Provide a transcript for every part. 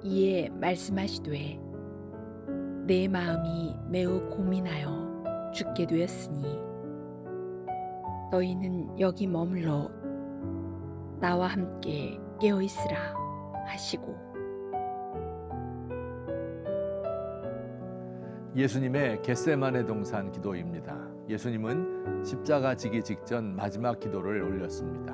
이에 말씀하시되 내 마음이 매우 고민하여 죽게 되었으니 너희는 여기 머물러 나와 함께 깨어 있으라 하시고. 예수님의 겟세마네 동산 기도입니다. 예수님은 십자가 지기 직전 마지막 기도를 올렸습니다.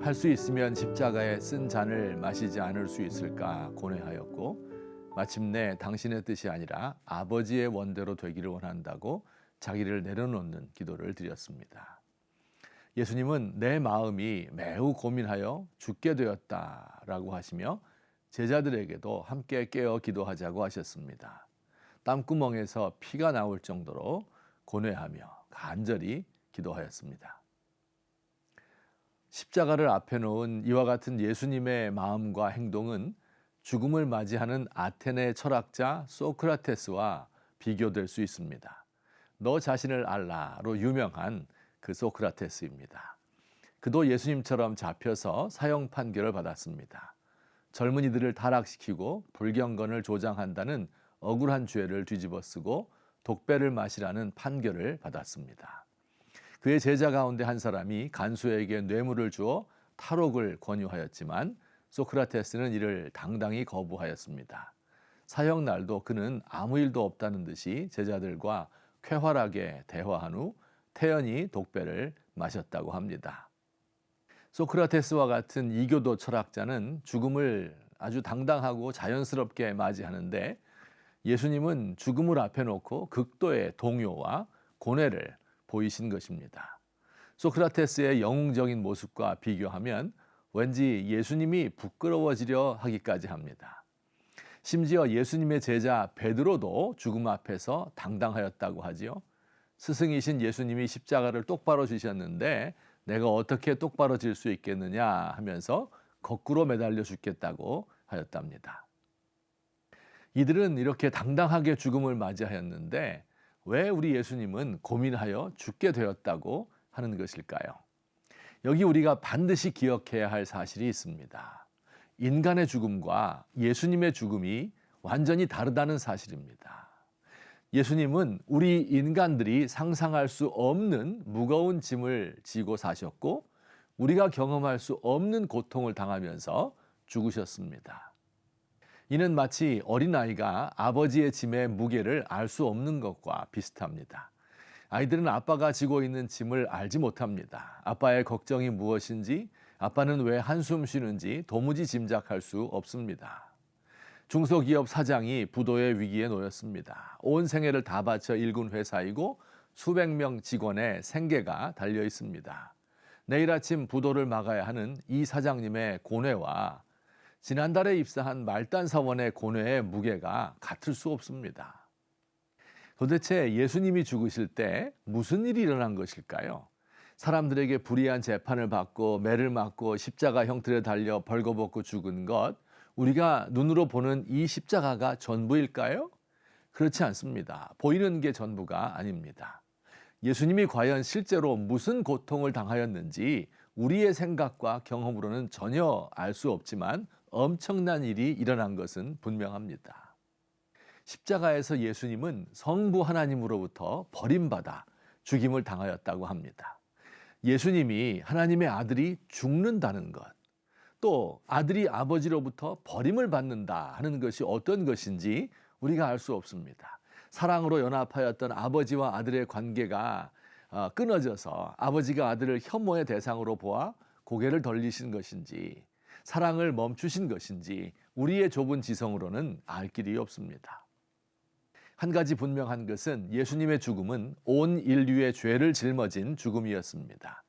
할 수 있으면 십자가에 쓴 잔을 마시지 않을 수 있을까 고뇌하였고, 마침내 당신의 뜻이 아니라 아버지의 원대로 되기를 원한다고 자기를 내려놓는 기도를 드렸습니다. 예수님은 내 마음이 매우 고민하여 죽게 되었다라고 하시며 제자들에게도 함께 깨어 기도하자고 하셨습니다. 땀구멍에서 피가 나올 정도로 고뇌하며 간절히 기도하였습니다. 십자가를 앞에 놓은 이와 같은 예수님의 마음과 행동은 죽음을 맞이하는 아테네 철학자 소크라테스와 비교될 수 있습니다. 너 자신을 알라로 유명한 그 소크라테스입니다. 그도 예수님처럼 잡혀서 사형 판결을 받았습니다. 젊은이들을 타락시키고 불경건을 조장한다는 억울한 죄를 뒤집어쓰고 독배를 마시라는 판결을 받았습니다. 그의 제자 가운데 한 사람이 간수에게 뇌물을 주어 탈옥을 권유하였지만 소크라테스는 이를 당당히 거부하였습니다. 사형 날도 그는 아무 일도 없다는 듯이 제자들과 쾌활하게 대화한 후 태연히 독배를 마셨다고 합니다. 소크라테스와 같은 이교도 철학자는 죽음을 아주 당당하고 자연스럽게 맞이하는데, 예수님은 죽음을 앞에 놓고 극도의 동요와 고뇌를 보이신 것입니다. 소크라테스의 영웅적인 모습과 비교하면 왠지 예수님이 부끄러워지려 하기까지 합니다. 심지어 예수님의 제자 베드로도 죽음 앞에서 당당하였다고 하지요. 스승이신 예수님이 십자가를 똑바로 지셨는데 내가 어떻게 똑바로 질 수 있겠느냐 하면서 거꾸로 매달려 죽겠다고 하였답니다. 이들은 이렇게 당당하게 죽음을 맞이하였는데 왜 우리 예수님은 고민하여 죽게 되었다고 하는 것일까요? 여기 우리가 반드시 기억해야 할 사실이 있습니다. 인간의 죽음과 예수님의 죽음이 완전히 다르다는 사실입니다. 예수님은 우리 인간들이 상상할 수 없는 무거운 짐을 지고 사셨고, 우리가 경험할 수 없는 고통을 당하면서 죽으셨습니다. 이는 마치 어린아이가 아버지의 짐의 무게를 알 수 없는 것과 비슷합니다. 아이들은 아빠가 지고 있는 짐을 알지 못합니다. 아빠의 걱정이 무엇인지, 아빠는 왜 한숨 쉬는지 도무지 짐작할 수 없습니다. 중소기업 사장이 부도의 위기에 놓였습니다. 온 생애를 다 바쳐 일군 회사이고 수백 명 직원의 생계가 달려 있습니다. 내일 아침 부도를 막아야 하는 이 사장님의 고뇌와 지난달에 입사한 말단 사원의 고뇌의 무게가 같을 수 없습니다. 도대체 예수님이 죽으실 때 무슨 일이 일어난 것일까요? 사람들에게 불의한 재판을 받고 매를 맞고 십자가 형틀에 달려 벌거벗고 죽은 것, 우리가 눈으로 보는 이 십자가가 전부일까요? 그렇지 않습니다. 보이는 게 전부가 아닙니다. 예수님이 과연 실제로 무슨 고통을 당하였는지 우리의 생각과 경험으로는 전혀 알 수 없지만 엄청난 일이 일어난 것은 분명합니다. 십자가에서 예수님은 성부 하나님으로부터 버림받아 죽임을 당하였다고 합니다. 예수님이 하나님의 아들이 죽는다는 것, 또 아들이 아버지로부터 버림을 받는다 하는 것이 어떤 것인지 우리가 알 수 없습니다. 사랑으로 연합하였던 아버지와 아들의 관계가 끊어져서 아버지가 아들을 혐오의 대상으로 보아 고개를 돌리신 것인지, 사랑을 멈추신 것인지 우리의 좁은 지성으로는 알 길이 없습니다. 한 가지 분명한 것은 예수님의 죽음은 온 인류의 죄를 짊어진 죽음이었습니다.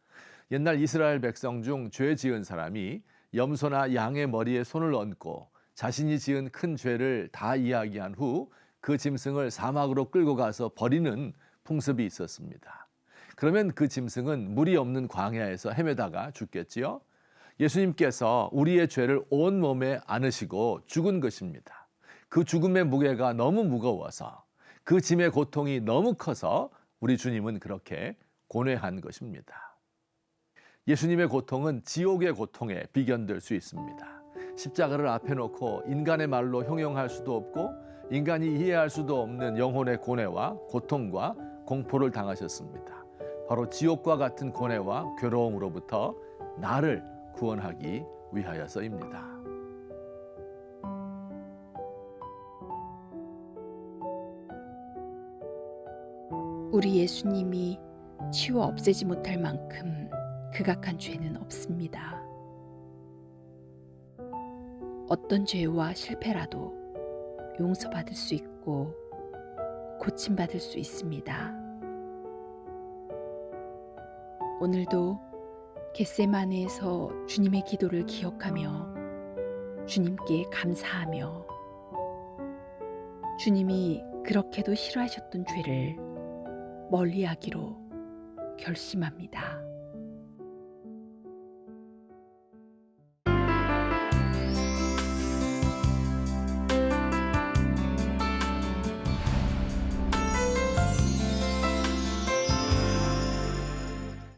옛날 이스라엘 백성 중 죄 지은 사람이 염소나 양의 머리에 손을 얹고 자신이 지은 큰 죄를 다 이야기한 후 그 짐승을 사막으로 끌고 가서 버리는 풍습이 있었습니다. 그러면 그 짐승은 물이 없는 광야에서 헤매다가 죽겠지요. 예수님께서 우리의 죄를 온 몸에 안으시고 죽은 것입니다. 그 죽음의 무게가 너무 무거워서, 그 짐의 고통이 너무 커서 우리 주님은 그렇게 고뇌한 것입니다. 예수님의 고통은 지옥의 고통에 비견될 수 있습니다. 십자가를 앞에 놓고 인간의 말로 형용할 수도 없고 인간이 이해할 수도 없는 영혼의 고뇌와 고통과 공포를 당하셨습니다. 바로 지옥과 같은 고뇌와 괴로움으로부터 나를 구원하기 위하여서입니다. 우리 예수님이 치워 없애지 못할 만큼 극악한 죄는 없습니다. 어떤 죄와 실패라도 용서받을 수 있고 고침받을 수 있습니다. 오늘도 겟세마네에서 주님의 기도를 기억하며 주님께 감사하며 주님이 그렇게도 싫어하셨던 죄를 멀리하기로 결심합니다.